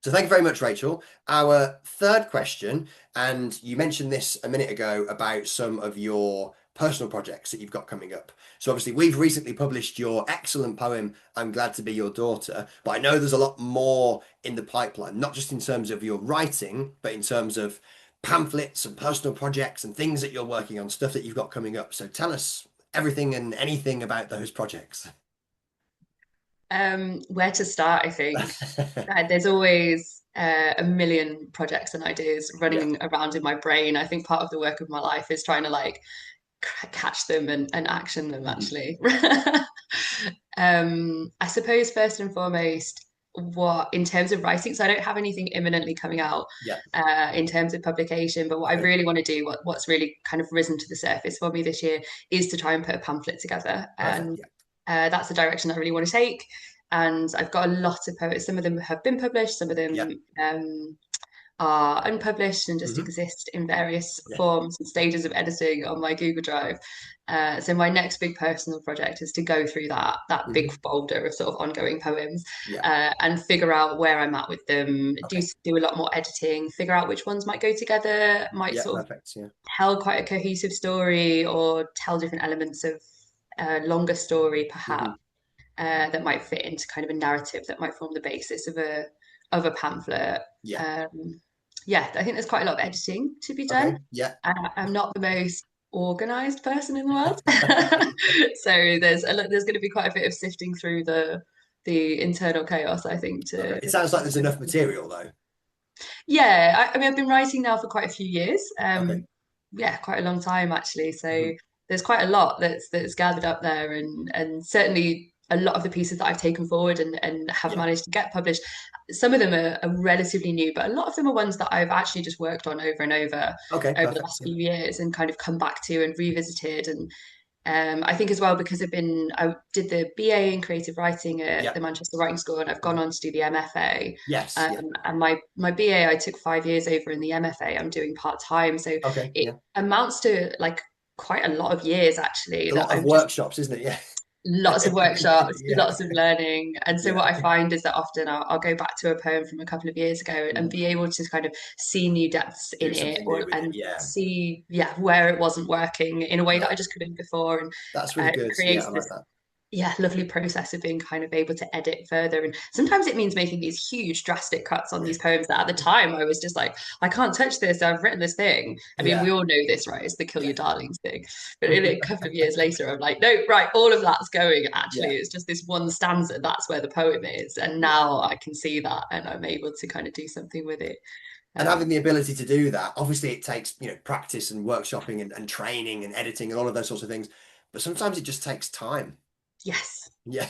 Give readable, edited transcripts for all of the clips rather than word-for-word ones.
So thank you very much, Rachel. Our third question, and you mentioned this a minute ago about some of your personal projects that you've got coming up. So obviously we've recently published your excellent poem, I'm Glad to Be Your Daughter, but I know there's a lot more in the pipeline, not just in terms of your writing, but in terms of pamphlets and personal projects and things that you're working on, stuff that you've got coming up. So tell us everything and anything about those projects. Where to start, I think. There's always a million projects and ideas Yeah. running around in my brain. I think part of the work of my life is trying to like catch them and action them Mhm. actually. I suppose first and foremost, what in terms of writing, so I don't have anything imminently coming out Yeah. in terms of publication, but what I Okay. really want to do, what's really kind of risen to the surface for me this year, is to try and put a pamphlet together. Perfect. And Yeah. that's the direction I really want to take. And I've got a lot of poets. Some of them have been published, some of Yeah. them are unpublished and just Hmm. exist in various Yeah. forms and stages of editing on my Google Drive. So my next big personal project is to go through that big Hmm. folder of sort of ongoing poems Yeah. and figure out where I'm at with them. Okay. Do a lot more editing, figure out which ones might go together, might Yeah. sort of Perfect. Yeah. tell quite a cohesive story or tell different elements of a longer story, perhaps Hmm. that might fit into kind of a narrative that might form the basis of a pamphlet. Yeah. Yeah, I think there's quite a lot of editing to be done. Okay. Yeah. I'm not the most organized person in the world, so there's going to be quite a bit of sifting through the internal chaos. I think Okay. to It sounds like there's enough material though. yeah. I mean, I've been writing now for quite a few years. Okay. Yeah, quite a long time actually. So Hmm. there's quite a lot that's gathered up there, and certainly a lot of the pieces that I've taken forward and have Yeah. managed to get published. Some of them are relatively new, but a lot of them are ones that I've actually just worked on over and Okay. over the Perfect. last Yeah. few years and kind of come back to and revisited. And I think as well because I did the BA in creative writing at Yeah. the Manchester Writing School, and I've gone Hmm. on to do the MFA. Yes. Yeah. And my BA I took 5 years over, in the MFA I'm doing part time, so Okay. it Yeah. amounts to like quite a lot of years actually A that lot of I'm just workshops, isn't it? Yeah. lots of workshops, Yeah. lots of learning. And so Yeah. what I find is that often I'll go back to a poem from a couple of years ago and Mhm. be able to kind of see new depths in Do it, something new or with it. and Yeah. see yeah, where it wasn't working in a way that I Yeah. just couldn't before. And That's really it good. Yeah. I creates like this that. yeah, lovely process of being kind of able to edit further. And sometimes it means making these huge drastic cuts on these poems that at the time I was just like, I can't touch this. I've written this thing. I mean, we Yeah. all know this, right? It's the kill Yeah. your darlings thing. But in a couple of years later, I'm like, no, right, all of that's going. Yeah. Actually, it's just this one stanza. That's where the poem is. And Yeah. now I can see that and I'm able to kind of do something with it. And Um, having the ability to do that, obviously it takes, practice and workshopping and training and editing and all of those sorts of things. But sometimes it just takes time. yes. Yeah.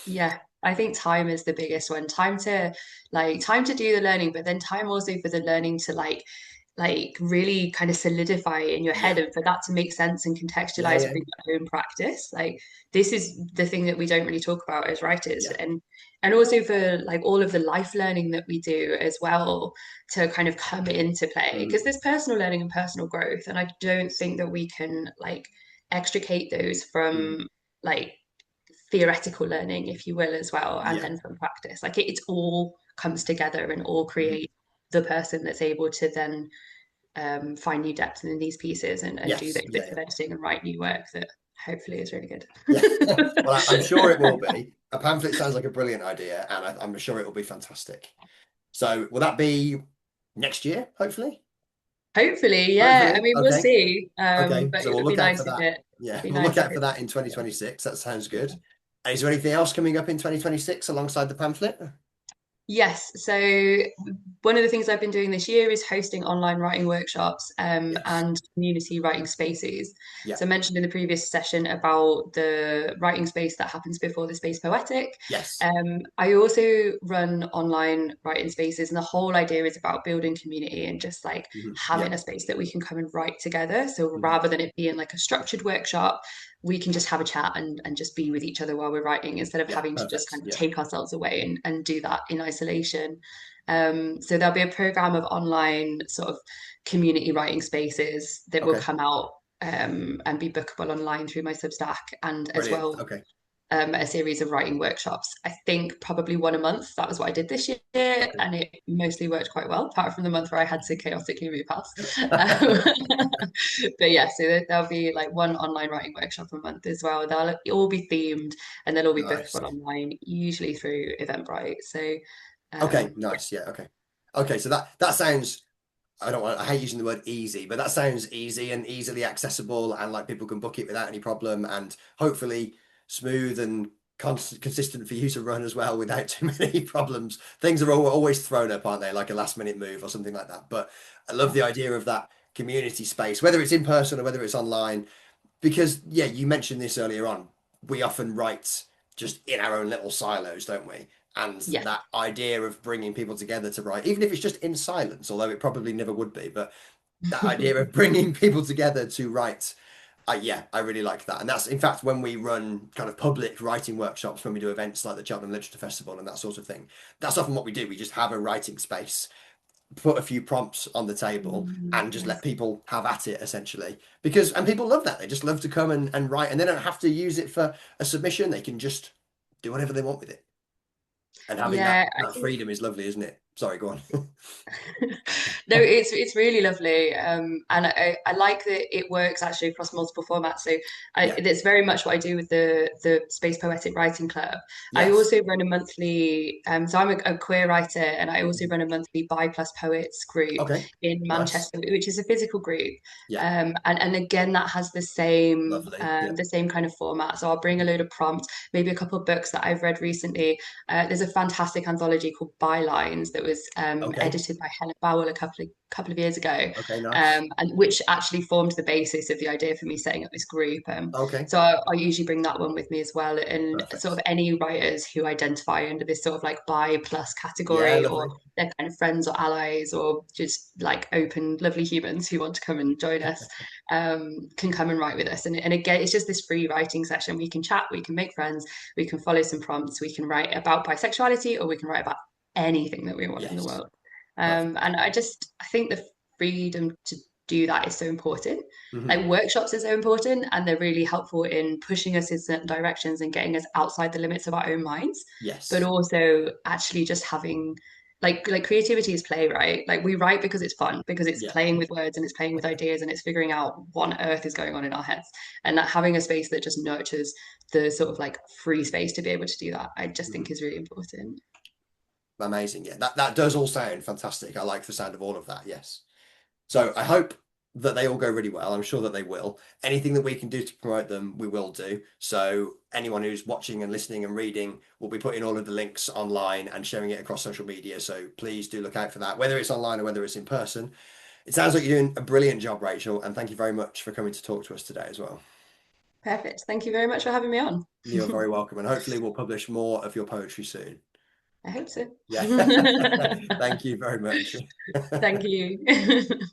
Yeah, I think time is the biggest one. Time to do the learning, but then time also for the learning to really kind of solidify in your head Yeah. and for that to make sense and Yeah. contextualize Yeah. within your own practice. Like this is the thing that we don't really talk about as writers, Yeah. and also for like all of the life learning that we do as well to kind of come into play, Mhm. because there's personal learning and personal growth, and I don't think that we can like extricate those Mhm. from like theoretical learning, if you will, as well, and Yeah. then from practice. Like it all comes together and all Mhm. create the person that's able to then find new depth in these pieces and do Yes. those Yeah. bits Yeah. of editing and write new work that hopefully is really good. Yeah. Well, I'm sure it will be. A pamphlet sounds like a brilliant idea, and I'm sure it will be fantastic. So, will that be next year, hopefully? Hopefully, yeah. I Hopefully. mean, we'll Okay. see. Okay. But So it we'll would be look out for nice that. if Yeah, be we'll look nice if out for it that in yeah. 2026. That sounds good. And is there anything else coming up in 2026 alongside the pamphlet? Yes. So one of the things I've been doing this year is hosting online writing workshops Yes. and community writing spaces. Yeah. So I mentioned in the previous session about the writing space that happens before the Space Poetic. Yes. I also run online writing spaces, and the whole idea is about building community and just like Mhm. Yeah. having a space that we can come and write together. So Mhm. rather than it being like a structured workshop, we can just have a chat and just be with each other while we're writing instead of Yeah. having to just Perfect. kind of Yeah. take ourselves away and do that in isolation. So there'll be a program of online sort of community writing spaces that will Okay. come out and be bookable online through my Substack, and as Brilliant. well Okay. a series of writing workshops. I think probably one a month. That was what I did this year, Okay. and it mostly worked quite well, apart from the month where I had to chaotically move house. Um, but yeah, so there'll be like one online writing workshop a month as well. They'll all be themed and they'll all be Nice. bookable online, usually through Eventbrite. So Okay, yeah. nice. Yeah, okay. Okay, so that sounds, I hate using the word easy, but that sounds easy and easily accessible, and like people can book it without any problem, and hopefully smooth and consistent for you to run as well without too many problems. Things are always thrown up, aren't they? Like a last minute move or something like that. But I love the idea of that community space, whether it's in person or whether it's online, because yeah, you mentioned this earlier on. We often write just in our own little silos, don't we? And Yeah. that idea of bringing people together to write, even if it's just in silence, although it probably never would be, but that idea of bringing people together to write, yeah, I really like that. And that's, in fact, when we run kind of public writing workshops, when we do events like the Cheltenham Literature Festival and that sort of thing, that's often what we do. We just have a writing space, put a few prompts on the table, and just let Nice. people have at it essentially, because and people love that. They just love to come and write, and they don't have to use it for a submission. They can just do whatever they want with it, and having that Yeah, I that think freedom is lovely, isn't it? Sorry, go on. no, it's really lovely, and I like that it works actually across multiple formats. So Yeah. that's very much what I do with the Space Poetic Writing Club. I Yes. also run a monthly, so I'm a queer writer, and I also run a monthly Bi Plus Poets group Okay. in Nice. Manchester, which is a physical group. Yeah. And again, that has Lovely. Yeah. the same kind of format. So I'll bring a load of prompts, maybe a couple of books that I've read recently. There's a fantastic anthology called BiLines that was Okay. edited by Helen Bowell a couple of years ago, Okay. Nice. and which actually formed the basis of the idea for me setting up this group. Okay. So I usually bring that one with me as well, and sort of Perfect. any writers who identify under this sort of like bi plus Yeah. category, or Lovely. they're kind of friends or allies, or just like open, lovely humans who want to come and join us, can come and write with us. And again, it's just this free writing session. We can chat, we can make friends, we can follow some prompts, we can write about bisexuality, or we can write about anything that we want in the Yes. world. Perfect. And I think the freedom to do that is so important. Hmm. Like workshops are so important, and they're really helpful in pushing us in certain directions and getting us outside the limits of our own minds. But Yes. also actually just having like creativity is play, right? Like we write because it's fun, because it's Yeah. playing with words and it's playing with ideas and it's figuring out what on earth is going on in our heads. And that having a space that just nurtures the sort of like free space to be able to do that, I just Mhm. think is really important. Amazing. Yeah. That does all sound fantastic. I like the sound of all of that. Yes. So I hope that they all go really well. I'm sure that they will. Anything that we can do to promote them, we will do. So anyone who's watching and listening and reading, will be putting all of the links online and sharing it across social media. So please do look out for that, whether it's online or whether it's in person. It sounds like you're doing a brilliant job, Rachel, and thank you very much for coming to talk to us today as well. Perfect. Thank you very much for having me on. You're very welcome, and hopefully we'll publish more of your poetry soon. I hope so. Yeah. Thank you very much. Thank you.